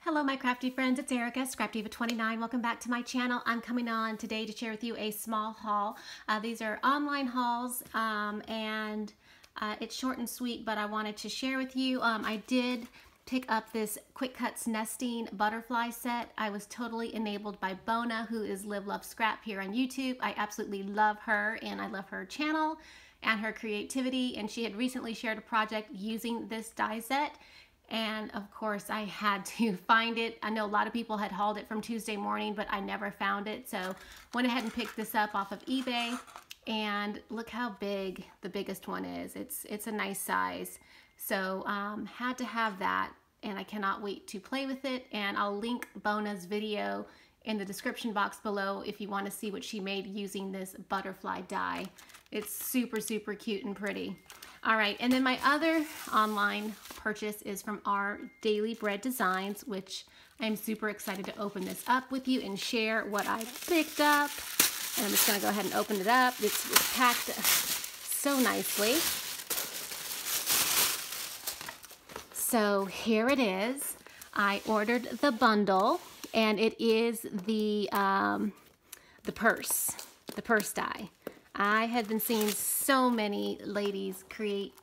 Hello my crafty friends, it's Erica, Scrapdivatwentynine. Welcome back to my channel. I'm coming on today to share with you a small haul. These are online hauls and it's short and sweet, but I wanted to share with you. I did pick up this Quick Cuts Nesting Butterfly set. I was totally enabled by Bona, who is Live Love Scrap here on YouTube. I absolutely love her and I love her channel and her creativity, and she had recently shared a project using this die set. And of course I had to find it. I know a lot of people had hauled it from Tuesday morning, but I never found it. So went ahead and picked this up off of eBay, and look how big the biggest one is. It's a nice size. So had to have that, and I cannot wait to play with it. And I'll link Bona's video in the description box below if you want to see what she made using this butterfly die. It's super, super cute and pretty. All right, and then my other online purchase is from Our Daily Bread Designs, which I'm super excited to open this up with you and share what I picked up. And I'm just gonna go ahead and open it up. It's packed so nicely. So here it is. I ordered the bundle, and it is the purse die. I have been seeing so many ladies create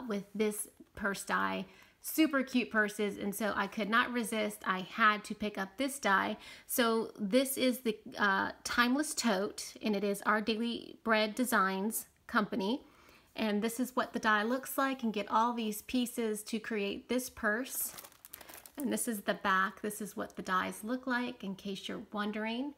with this purse die, super cute purses, and so I could not resist. I had to pick up this die. So this is the Timeless Tote, and it is Our Daily Bread Designs company. And this is what the die looks like, and get all these pieces to create this purse. And this is the back. This is what the dies look like, in case you're wondering.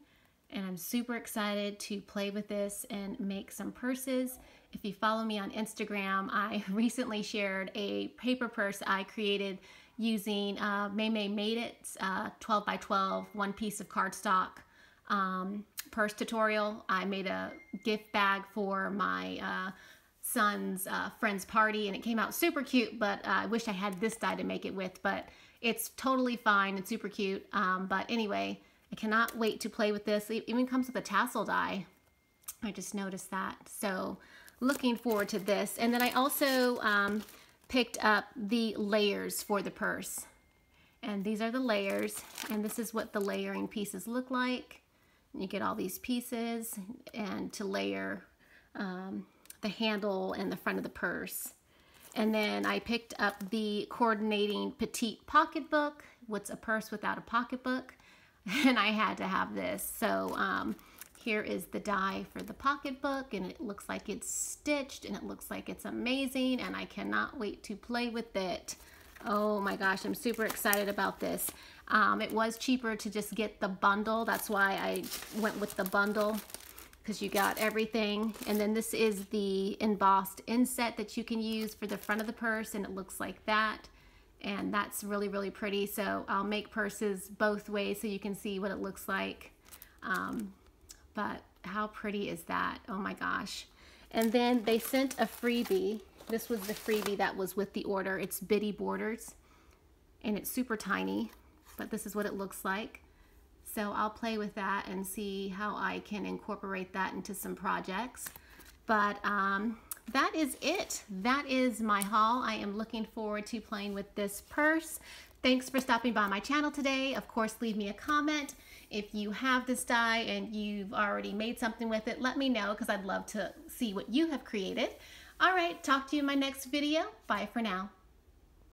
And I'm super excited to play with this and make some purses. If you follow me on Instagram, I recently shared a paper purse I created using May Made It 12 by 12 one piece of cardstock purse tutorial. I made a gift bag for my son's friend's party, and it came out super cute, but I wish I had this die to make it with, but it's totally fine and super cute. But anyway, I cannot wait to play with this. It even comes with a tassel die. I just noticed that. So looking forward to this. And then I also picked up the layers for the purse. And these are the layers. And this is what the layering pieces look like. You get all these pieces and to layer the handle and the front of the purse. And then I picked up the coordinating petite pocketbook. What's a purse without a pocketbook? And I had to have this. So here is the die for the pocketbook, and it looks like it's stitched, and it looks like it's amazing, and I cannot wait to play with it. Oh my gosh, I'm super excited about this. It was cheaper to just get the bundle. That's why I went with the bundle, because you got everything. And then this is the embossed inset that you can use for the front of the purse, and it looks like that. And that's really, really pretty. So I'll make purses both ways so you can see what it looks like. But how pretty is that? Oh my gosh. And then they sent a freebie. This was the freebie that was with the order. It's Bitty Borders, and it's super tiny, but this is what it looks like. So I'll play with that and see how I can incorporate that into some projects. But that is it. That is my haul. I am looking forward to playing with this purse. Thanks for stopping by my channel today. Of course, leave me a comment. If you have this die and you've already made something with it, let me know, because I'd love to see what you have created. All right, talk to you in my next video. Bye for now.